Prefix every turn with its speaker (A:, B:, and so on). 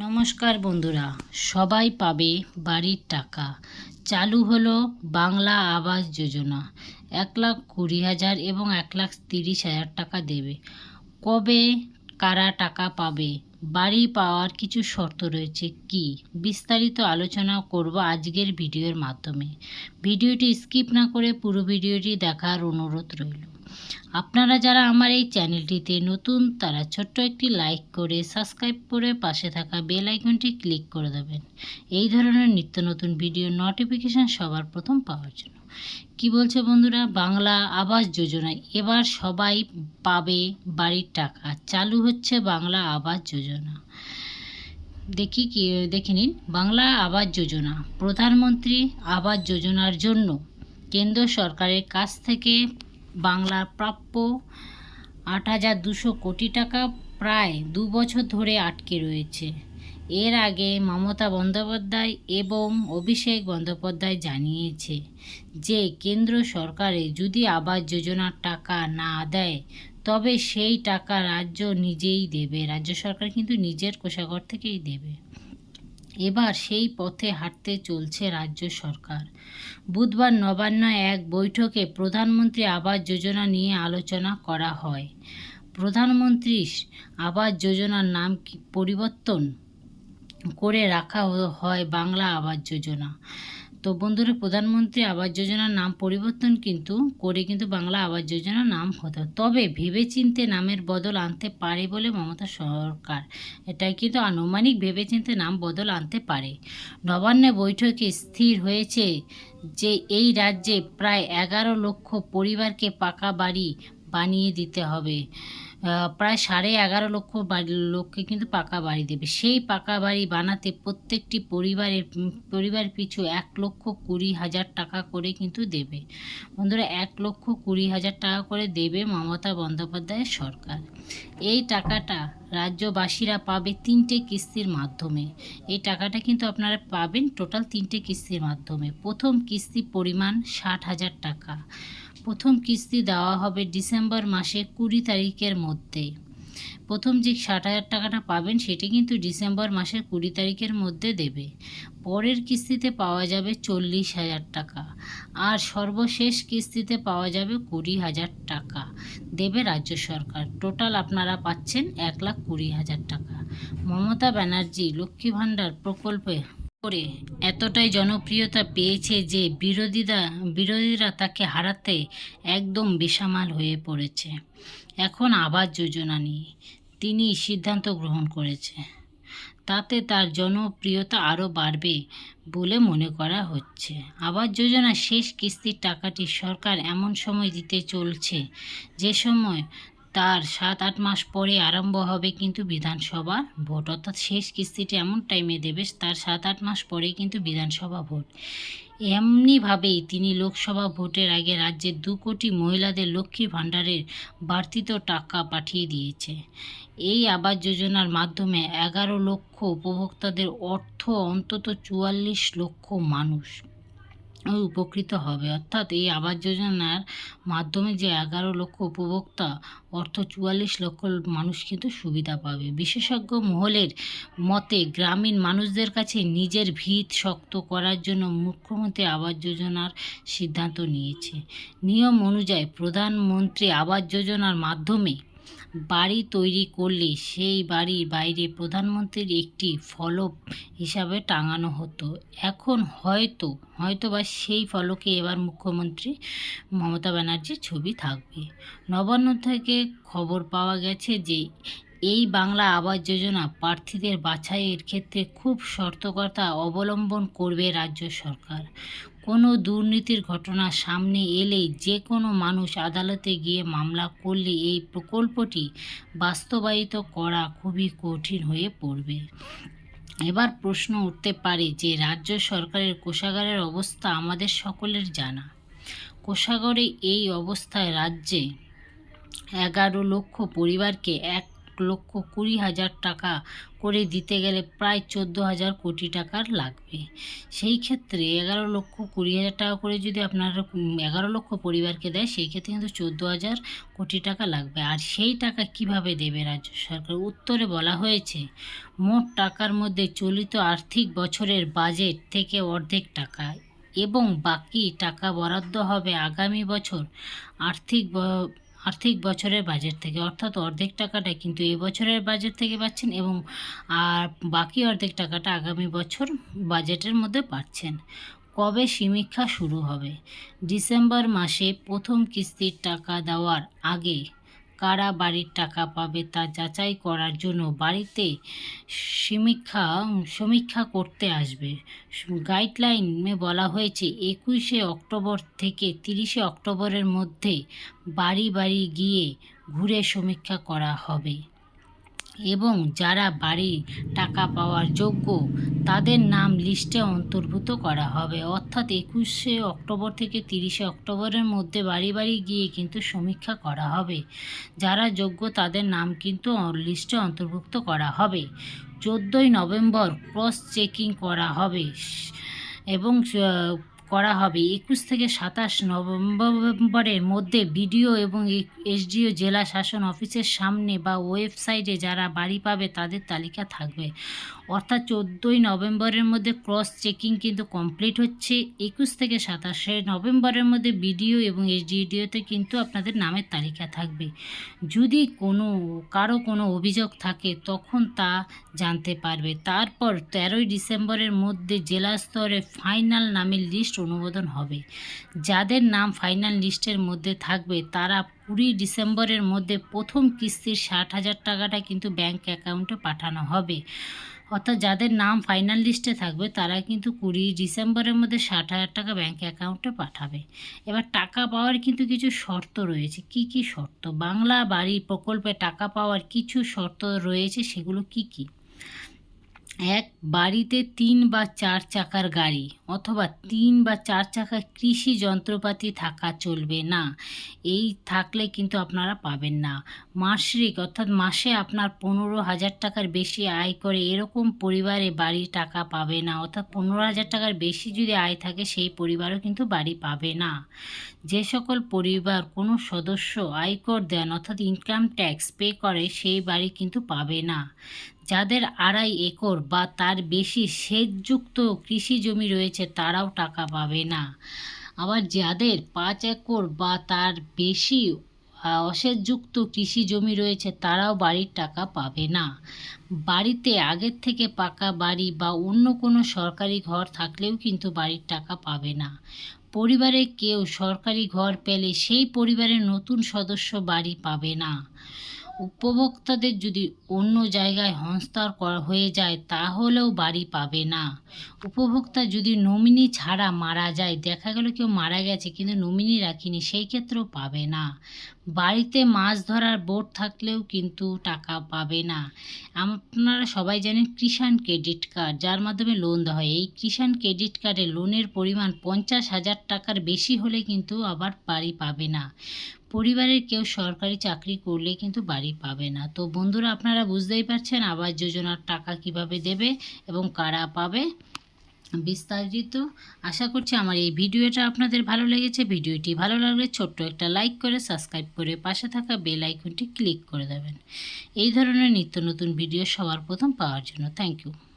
A: নমস্কার বন্ধুরা, সবাই পাবে বাড়ির টাকা। চালু হলো বাংলা আবাস যোজনা। 1,20,000 এবং 1,30,000 টাকা দেবে। কবে কারা টাকা পাবে? বাড়ি পাওয়ার কিছু শর্ত রয়েছে, কি বিস্তারিত আলোচনা করব আজকের ভিডিওর মাধ্যমে। ভিডিওটি স্কিপ না করে পুরো ভিডিওটি দেখার অনুরোধ রইল। আপনারা যারা আমার এই চ্যানেলটিতে নতুন, তারা ছোট্ট একটি লাইক করে সাবস্ক্রাইব করে পাশে থাকা বেল আইকনটি ক্লিক করে দেবেন এই ধরনের নিত্য নতুন ভিডিও নোটিফিকেশান সবার প্রথম পাওয়ার জন্য। কি বলছে বন্ধুরা, বাংলা আবাস যোজনায় এবার সবাই পাবে বাড়ির টাকা। চালু হচ্ছে বাংলা আবাস যোজনা। দেখে নিন। বাংলা আবাস যোজনা প্রধানমন্ত্রী আবাস যোজনার জন্য কেন্দ্র সরকারের কাছ থেকে বাংলার প্রাপ্য 8,200 কোটি টাকা প্রায় 2 বছর ধরে আটকে রয়েছে। এর আগে মমতা বন্দ্যোপাধ্যায় এবং অভিষেক বন্দ্যোপাধ্যায় জানিয়েছে যে কেন্দ্র সরকারে যদি আবাস যোজনার টাকা না দেয় তবে সেই টাকা রাজ্য নিজেই দেবে। রাজ্য সরকার কিন্তু নিজের কোষাগার থেকেই দেবে। এবার সেই পথে হাঁটতে চলছে রাজ্য সরকার। বুধবার নবান্ন এক বৈঠকে প্রধানমন্ত্রী আবাস যোজনা নিয়ে আলোচনা করা হয়। প্রধানমন্ত্রী আবাস যোজনার নাম পরিবর্তন করে রাখা হয় বাংলা আবাস যোজনা। তো বন্ধুরা, প্রধানমন্ত্রী আবাস যোজনার নাম পরিবর্তন কিন্তু বাংলা আবাস যোজনার নাম হতো। তবে ভেবেচিন্তে নামের বদল আনতে পারে বলে মমতা সরকার, এটাই কিন্তু আনুমানিক ভেবেচিন্তে নাম বদল আনতে পারে। নবান্নে বৈঠকে স্থির হয়েছে যে এই রাজ্যে প্রায় 11 লক্ষ পরিবারকে পাকা বাড়ি বানিয়ে দিতে হবে। প্রায় 11.5 লক্ষ লোককে কিন্তু পাকা বাড়ি দেবে। সেই পাকা বাড়ি বানাতে প্রত্যেকটি পরিবার পিছু 1,20,000 টাকা করে কিন্তু দেবে। বন্ধুরা, 1,20,000 টাকা করে দেবে মমতা বন্দ্যোপাধ্যায়ের সরকার। এই টাকাটা রাজ্যবাসীরা পাবে 3টে কিস্তির মাধ্যমে। এই টাকাটা কিন্তু আপনারা পাবেন টোটাল 3টে কিস্তির মাধ্যমে। প্রথম কিস্তি পরিমাণ 60,000 টাকা। প্রথম কিস্তি দেওয়া হবে ডিসেম্বর মাসে 20 তারিখের মধ্যে। প্রথম যে 60,000 টাকাটা পাবেন সেটি কিন্তু ডিসেম্বর মাসের 20 তারিখের মধ্যে দেবে। পরের কিস্তিতে পাওয়া যাবে 40,000 টাকা, আর সর্বশেষ কিস্তিতে পাওয়া যাবে 20,000 টাকা দেবে রাজ্য সরকার। টোটাল আপনারা পাচ্ছেন 1,20,000 টাকা। মমতা ব্যানার্জি লক্ষ্মী ভাণ্ডার প্রকল্পে করে এতটাই জনপ্রিয়তা পেয়েছে যে বিরোধীরা তাকে হারাতে একদম বেসামাল হয়ে পড়েছে। এখন আবাস যোজনা নিয়ে তিনি সিদ্ধান্ত গ্রহণ করেছে, তাতে তার জনপ্রিয়তা আরও বাড়বে বলে মনে করা হচ্ছে। আবাস যোজনার শেষ কিস্তির টাকাটি সরকার এমন সময় দিতে চলছে যে সময় তার 7-8 মাস পরে আরম্ভ হবে কিন্তু বিধানসভা ভোট। অর্থাৎ শেষ কিস্তিটি এমন টাইমে দেবে, তার 7-8 মাস পরেই কিন্তু বিধানসভা ভোট। এমনিভাবেই তিনি লোকসভা ভোটের আগে রাজ্যের 2 কোটি মহিলাদের লক্ষ্মী ভাণ্ডারের বাড়তিত টাকা পাঠিয়ে দিয়েছে। এই আবাস যোজনার মাধ্যমে 11 লক্ষ উপভোক্তাদের অর্থ অন্তত 44 লক্ষ মানুষ উপকৃত হবে। অর্থাৎ এই আবাস যোজনার মাধ্যমে যে 11 লক্ষ উপভোক্তা অর্থ 44 লক্ষ মানুষ কিন্তু সুবিধা পাবে। বিশেষজ্ঞ মহলের মতে গ্রামীণ মানুষদের কাছে নিজের ভিত শক্ত করার জন্য মুখ্যমন্ত্রী আবাস যোজনার সিদ্ধান্ত নিয়েছে। নিয়ম অনুযায়ী প্রধানমন্ত্রী আবাস যোজনার মাধ্যমে বাড়ি তৈরি করলে সেই বাড়ির বাইরে প্রধানমন্ত্রীর একটি ফলক হিসাবে টাঙানো হতো। এখন হয়তো বা সেই ফলকে এবার মুখ্যমন্ত্রী মমতা ব্যানার্জির ছবি থাকবে। নবান্ন থেকে খবর পাওয়া গেছে যে এই বাংলা আবাস যোজনা প্রার্থীদের বাছাইয়ের ক্ষেত্রে খুব সতর্কতা অবলম্বন করবে রাজ্য সরকার। কোনো দুর্নীতির ঘটনা সামনে এলেই যে কোনো মানুষ আদালতে গিয়ে মামলা করলে এই প্রকল্পটি বাস্তবায়িত করা খুবই কঠিন হয়ে পড়বে। এবার প্রশ্ন উঠতে পারে যে রাজ্য সরকারের কোষাগারের অবস্থা আমাদের সকলের জানা। কোষাগারে এই অবস্থায় রাজ্যে 11 লক্ষ পরিবারকে 1,20,000 টাকা করে দিতে গেলে প্রায় 14,000 কোটি টাকার লাগবে। সেই ক্ষেত্রে 11,20,000 টাকা করে যদি আপনার 11 লক্ষ পরিবারকে দেয়, সেই ক্ষেত্রে কিন্তু 14,000 কোটি টাকা লাগবে। আর সেই টাকা কিভাবে দেবে রাজ্য সরকার? উত্তরে বলা হয়েছে, মোট টাকার মধ্যে চলিত আর্থিক বছরের বাজেট থেকে অর্ধেক টাকা এবং বাকি টাকা বরাদ্দ হবে আগামী বছর আর্থিক বছরের বাজেট থেকে। অর্থাৎ অর্ধেক টাকাটা কিন্তু এই বছরের বাজেট থেকে পাচ্ছেন এবং আর বাকি অর্ধেক টাকাটা আগামী বছর বাজেটের মধ্যে পাচ্ছেন। কবে সমীক্ষা শুরু হবে? ডিসেম্বর মাসে প্রথম কিস্তির টাকা দেওয়ার আগে কারা বাড়ির টাকা পাবে তা যাচাই করার জন্য বাড়িতে সমীক্ষা করতে আসবে। গাইডলাইনে বলা হয়েছে 21শে অক্টোবর থেকে 30শে অক্টোবরের মধ্যে বাড়ি বাড়ি গিয়ে ঘুরে সমীক্ষা করা হবে এবং যারা বাড়ি টাকা পাওয়ার যোগ্য তাদের নাম লিস্টে অন্তর্ভুক্ত করা হবে। অর্থাৎ 21শে অক্টোবর থেকে 30শে অক্টোবরের মধ্যে বাড়ি বাড়ি গিয়ে কিন্তু সমীক্ষা করা হবে। যারা যোগ্য তাদের নাম কিন্তু লিস্টে অন্তর্ভুক্ত করা হবে। 14ই নভেম্বর ক্রস চেকিং করা হবে এবং 21 থেকে 27 নভেম্বরের মধ্যে বিডিও এবং এসডিও জেলা শাসন অফিসের সামনে বা ওয়েবসাইটে যারা বাড়ি পাবে তাদের তালিকা থাকবে। অর্থাৎ 14ই নভেম্বরের মধ্যে ক্রস চেকিং কিন্তু কমপ্লিট হচ্ছে। 21 থেকে 27শে নভেম্বরের মধ্যে বিডিও এবং এসডিওতে কিন্তু আপনাদের নামের তালিকা থাকবে। যদি কারো কোনো অভিযোগ থাকে তখন তা জানতে পারবে। তারপর 13ই ডিসেম্বরের মধ্যে জেলা স্তরে ফাইনাল নামের লিস্ট অনুমোদন হবে। যাদের নাম ফাইনাল লিস্টের মধ্যে থাকবে তারা 20 ডিসেম্বরের মধ্যে প্রথম কিস্তির 60,000 টাকাটা কিন্তু ব্যাংক অ্যাকাউন্টে পাঠানো হবে। অর্থাৎ যাদের নাম ফাইনাল লিস্টে থাকবে তারা কিন্তু 20 ডিসেম্বরের মধ্যে 60,000 টাকা ব্যাংক অ্যাকাউন্টে পাঠাবে। এবার টাকা পাওয়ার কিন্তু কিছু শর্ত রয়েছে। কি কি শর্ত? বাংলা বাড়ি প্রকল্পে টাকা পাওয়ার কিছু শর্ত রয়েছে, সেগুলো কি কি? 1. বাড়িতে 3 বা 4 চাকার গাড়ি অথবা 3 বা 4 চাকার কৃষি যন্ত্রপাতি থাকা চলবে না। এই থাকলে কিন্তু আপনারা পাবেন না। মাসিক অর্থাৎ মাসে আপনার 15,000 টাকার বেশি আয় করে এরকম পরিবারে বাড়ি টাকা পাবে না। অর্থাৎ 15,000 টাকার বেশি যদি আয় থাকে সেই পরিবারও কিন্তু বাড়ি পাবে না। যে সকল পরিবার কোনো সদস্য আয়কর দেন অর্থাৎ ইনকাম ট্যাক্স পে করে সেই বাড়ি কিন্তু পাবে না। যাদের 2.5 একর বা তার বেশি সেচযুক্ত কৃষি জমি রয়েছে তারাও টাকা পাবে না। আবার যাদের 5 একর বা তার বেশি অসেচযুক্ত কৃষি জমি রয়েছে তারাও বাড়ির টাকা পাবে না। বাড়িতে আগের থেকে পাকা বাড়ি বা অন্য কোনো সরকারি ঘর থাকলেও কিন্তু বাড়ির টাকা পাবে না। পরিবারে কেউ সরকারি ঘর পেলে সেই পরিবারের নতুন সদস্য বাড়ি পাবে না। উপভোক্তাদের যদি অন্য জায়গায় হস্তান্তর করা হয়ে যায় তাহলেও বাড়ি পাবে না। উপভোক্তা যদি নমিনি ছাড়া মারা যায়, দেখা গেল কেউ মারা গেছে কিন্তু নমিনি রাখিনি, সেই ক্ষেত্রেও পাবে না। বাড়িতে মাছ ধরার বোট থাকলেও কিন্তু টাকা পাবে না। আপনারা সবাই জানেন কিষাণ ক্রেডিট কার্ড, যার মাধ্যমে লোন দেওয়া হয়। এই কিষাণ ক্রেডিট কার্ডে লোনের পরিমাণ 50,000 টাকার বেশি হলে কিন্তু আবার বাড়ি পাবে না। পরিবারের কেউ সরকারি চাকরি করলে কিন্তু বাড়ি পাবে না। তো বন্ধুরা, আপনারা বুঝতেই পারছেন আবাস যোজনার টাকা কিভাবে দেবে এবং কারা পাবে বিস্তারিত। আশা করছি আমার এই ভিডিওটা আপনাদের ভালো লেগেছে। ভিডিওটি ভালো লাগলে ছোট্ট একটা লাইক করে সাবস্ক্রাইব করে পাশে থাকা বেল আইকনটি ক্লিক করে দেবেন এই ধরনের নিত্য নতুন ভিডিও সবার প্রথম পাওয়ার জন্য। Thank you.